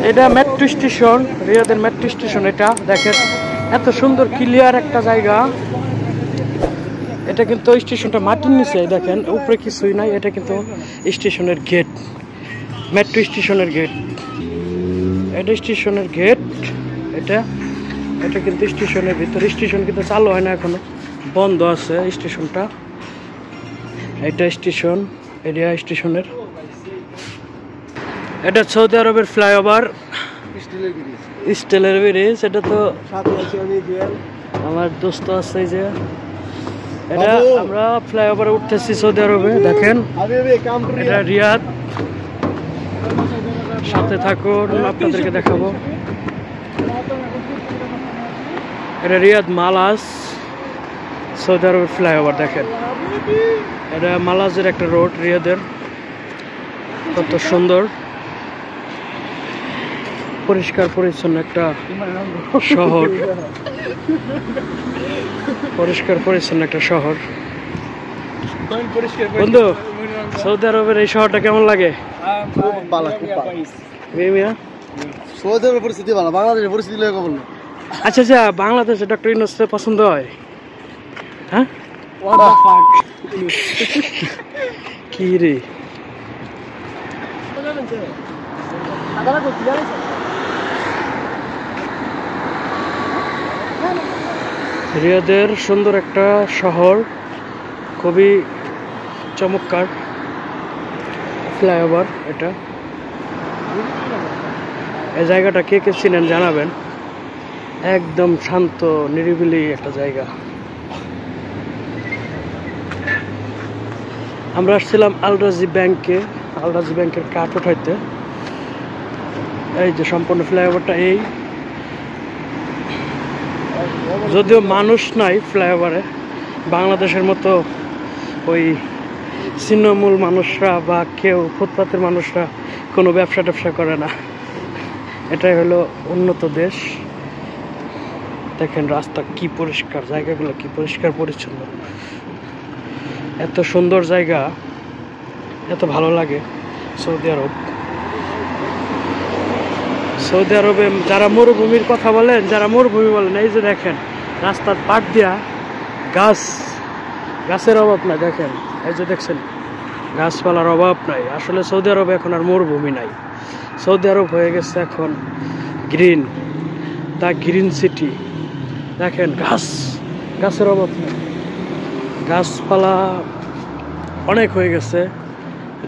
এটা metro station, রিয়াদের metro station. এটা দেখেন এত সুন্দর ক্লিয়ার একটা জায়গা। এটা কিন্তু স্টেশনটা মাটির নিচে, দেখেন উপরে কিছুই নাই। এটা কিন্তু স্টেশনের গেট, মেট্রো স্টেশনের গেট। এটা স্টেশনের গেট। এটা এটা কিন্তু স্টেশনের ভিতরে। স্টেশন কিন্তু চালু হয় না এখনো, বন্ধ আছে স্টেশনটা। এটা স্টেশন এরিয়া স্টেশনের। এটা সৌদি আরবের ফ্লাইওভার, স্টিলের ব্রিজ। এটা তো আমার দোস্ত আছে যে, এটা আমরা ফ্লাইওভারে উঠতেছি সৌদি আরবে। দেখেন এটা রিয়াদ, সাথে থাকুন আপনাদেরকে দেখাবো। এটা রিয়াদ মালাজ সৌদি আরবের ফ্লাইওভার। দেখেন এটা মালাজের একটা রোড, রিয়াদের। কত সুন্দর পরিষ্কার পরিচ্ছন্ন একটা শহর, পরিষ্কার পরিচ্ছন্ন একটা শহর। বন্ধু, সৌদি আরবের এই শহরটা কেমন লাগে? সৌদি আরবের পরিস্থিতি ভালো, বাংলাদেশের পরিস্থিতি কেমন? আচ্ছা আচ্ছা, বাংলাদেশে ডক্টর ইউনূস পছন্দ হয়? হ্যাঁ কি রে, রিয়াদের সুন্দর একটা শহর, খুবই চমৎকার ফ্লাইওভার। এটা এই জায়গাটা কে কে চিনেন জানাবেন। একদম শান্ত নিরিবিলি একটা জায়গা। আমরা আসছিলাম আল রাজি ব্যাংকে, আল রাজি ব্যাংকের কাঠ উঠাইতে। এই যে সম্পূর্ণ ফ্লাইওভারটা এই, যদিও মানুষ নাই ফ্লাইওভারে, বাংলাদেশের মতো ওই ছিন্নমূল মানুষরা বা কেউ ফুটপাতের মানুষরা কোনো ব্যবসা ট্যাবসা করে না। এটাই হলো উন্নত দেশ। দেখেন রাস্তা কি পরিষ্কার, জায়গাগুলো কি পরিষ্কার পরিচ্ছন্ন। এত সুন্দর জায়গা, এত ভালো লাগে সৌদি আরব। সৌদি আরবে যারা মরুভূমির কথা বলেন, যারা মরুভূমি বলেন, এই যে দেখেন রাস্তার পাট দিয়া গাছ, গাছের অভাব নাই। দেখেন এই যে দেখছেন গাছপালার অভাব নাই। আসলে সৌদি আরবে এখন আর মরুভূমি নাই, সৌদি আরব হয়ে গেছে এখন গ্রিন, দা গ্রিন সিটি। দেখেন গাছ, গাছের অভাব নেই, গাছপালা অনেক হয়ে গেছে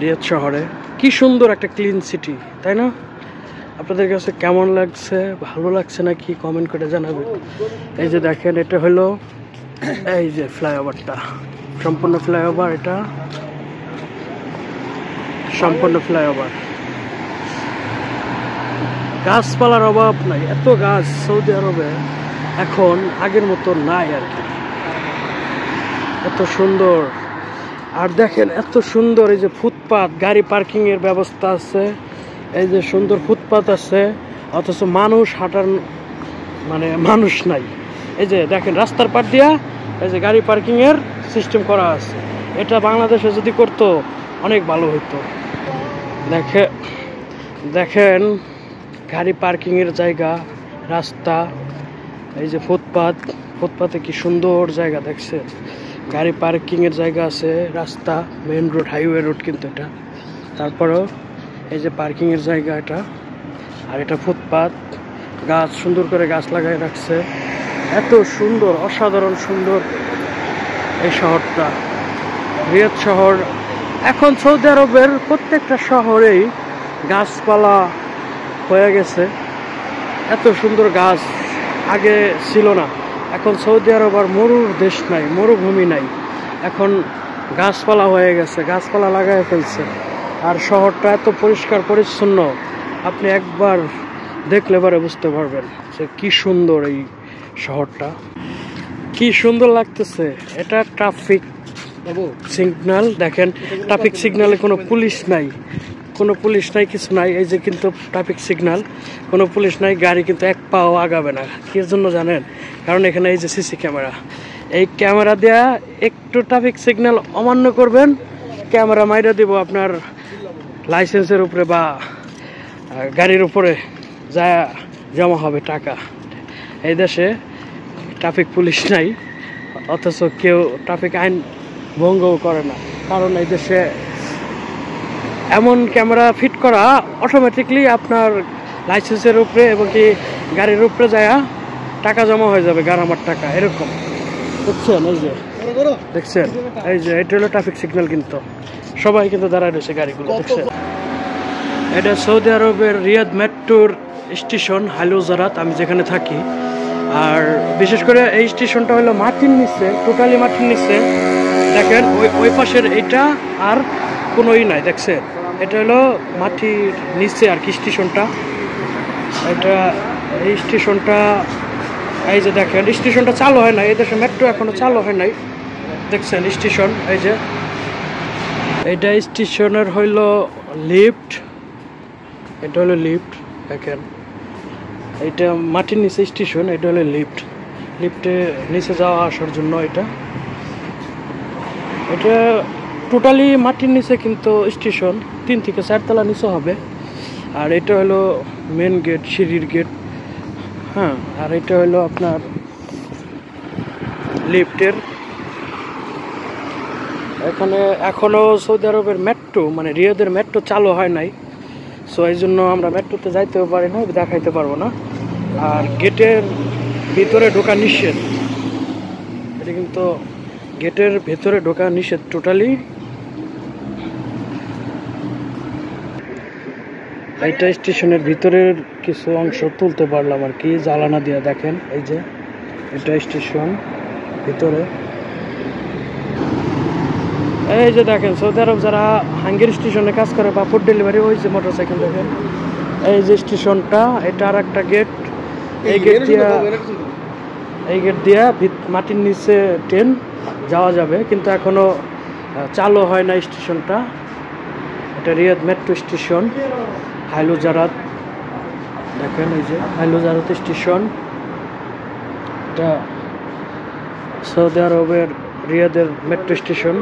রিয়াদ শহরে। কি সুন্দর একটা ক্লিন সিটি, তাই না? আপনাদের কাছে কেমন লাগছে, ভালো লাগছে নাকি কমেন্ট করে জানাবেন। এই যে দেখেন এটা হলো এই যে ফ্লাইওভারটা, সম্পূর্ণ ফ্লাইওভার। এটা সম্পূর্ণ ফ্লাইওভার, গাছপালার অভাব নাই। এত গাছ সৌদি আরবে এখন আগের মতো নাই আর কি, এত সুন্দর। আর দেখেন এত সুন্দর এই যে ফুটপাত, গাড়ি পার্কিং এর ব্যবস্থা আছে। এই যে সুন্দর ফুটপাত আছে, অথচ মানুষ হাঁটার মানে মানুষ নাই। এই যে দেখেন রাস্তার পার দিয়া এই যে গাড়ি পার্কিং এর সিস্টেম করা আছে। এটা বাংলাদেশে যদি করতো অনেক ভালো হইতো। দেখেন গাড়ি পার্কিং এর জায়গা, রাস্তা, এই যে ফুটপাত, ফুটপাতে কি সুন্দর জায়গা দেখছেন। গাড়ি পার্কিং এর জায়গা আছে, রাস্তা, মেইন রোড, হাইওয়ে রোড কিন্তু এটা। তারপরেও এই যে পার্কিং এর জায়গা এটা, আর এটা ফুটপাত, গাছ সুন্দর করে গাছ লাগাই রাখছে। এত সুন্দর, অসাধারণ সুন্দর এই শহরটা, রিয়াদ শহর। এখন সৌদি আরবের প্রত্যেকটা শহরেই গাছপালা হয়ে গেছে। এত সুন্দর গাছ আগে ছিল না। এখন সৌদি আরব আর মরুর দেশ নাই, মরুভূমি নাই, এখন গাছপালা হয়ে গেছে, গাছপালা লাগাই ফেলছে। আর শহরটা এত পরিষ্কার পরিচ্ছন্ন, আপনি একবার দেখলে পরে বুঝতে পারবেন যে কি সুন্দর এই শহরটা, কি সুন্দর লাগতেছে। এটা ট্রাফিক সিগন্যাল, দেখেন ট্রাফিক সিগন্যালে কোনো পুলিশ নাই, কোনো পুলিশ নাই, কিছু নাই। এই যে কিন্তু ট্রাফিক সিগন্যাল, কোনো পুলিশ নাই, গাড়ি কিন্তু এক পাও আগাবে না। কি জন্য জানেন? কারণ এখানে এই যে সিসি ক্যামেরা, এই ক্যামেরা দেয়া একটু ট্রাফিক সিগন্যাল অমান্য করবেন, ক্যামেরা মাইরা দিব আপনার লাইসেন্সের উপরে বা গাড়ির উপরে যা জমা হবে টাকা। এই দেশে ট্রাফিক পুলিশ নাই, অথচ কেউ ট্রাফিক আইন ভঙ্গও করে না, কারণ এই দেশে এমন ক্যামেরা ফিট করা অটোমেটিকলি আপনার লাইসেন্সের উপরে এবং কি গাড়ির উপরে যায় টাকা জমা হয়ে যাবে, গারামার টাকা এরকম। দেখছেন এই যে, দেখছেন এই যে, এটা হলো ট্রাফিক সিগন্যাল, কিন্তু সবাই কিন্তু দাঁড়ায় রয়েছে গাড়িগুলো, দেখছেন। এটা সৌদি আরবের রিয়াদ মেট্রোর স্টেশন হাইলুজারাত, আমি যেখানে থাকি। আর বিশেষ করে এই স্টেশনটা হলো মাটির নিচে, টোটালি মাটির নিচে। দেখেন ওই পাশের এইটা আর কোনোই নাই, দেখছেন। এটা হলো মাটির নিচে আর কি স্টেশনটা। এটা এই স্টেশনটা, এই যে দেখেন স্টেশনটা চালু হয় নাই, এই দেশে মেট্রো এখনো চালু হয় নাই, দেখছেন স্টেশন। এই যে এটা স্টেশনের হইল লিফট, এটা হলো লিফট, দেখেন এইটা মাটির নিচে স্টেশন, এটা হলো লিফট। লিফটে নিচে যাওয়া আসার জন্য এটা টোটালি মাটির নিচে, কিন্তু স্টেশন 3 থেকে 4 তলা নিচে হবে। আর এটা হলো মেন গেট, সিঁড়ির গেট, হ্যাঁ। আর এটা হলো আপনার লিফটের। এখানে এখনো সৌদি আরবের মেট্রো মানে রিয়াদের মেট্রো চালু হয় নাই, সো এই জন্য আমরা মেট্রোতে যাইতেও পারি না, দেখাইতে পারবো না। আর গেটের ভিতরে ঢোকা নিষেধ, এটা কিন্তু গেটের ভেতরে ঢোকা নিষেধ টোটালি। এইটা স্টেশনের ভিতরের কিছু অংশ তুলতে পারলাম আর কি, জ্বালানা দিয়ে। দেখেন এই যে এটা স্টেশন ভিতরে, এই যে দেখেন সৌদি আরব যারা হাঙ্গেরি স্টেশনে কাজ করে বা ফুড ডেলিভারি, ওই যে মোটরসাইকেল দেখেন, এই যে স্টেশনটা, এটা আর একটা গেট। এই গেট দিয়া মাটির নিচে ট্রেন যাওয়া যাবে, কিন্তু এখনো চালু হয় না স্টেশনটা। এটা রিয়াদ মেট্রো স্টেশন হাইলুজারাত, দেখেন এই যে হাইলুজারাত স্টেশন। এটা সৌদি আরবের রিয়াদের মেট্রো স্টেশন।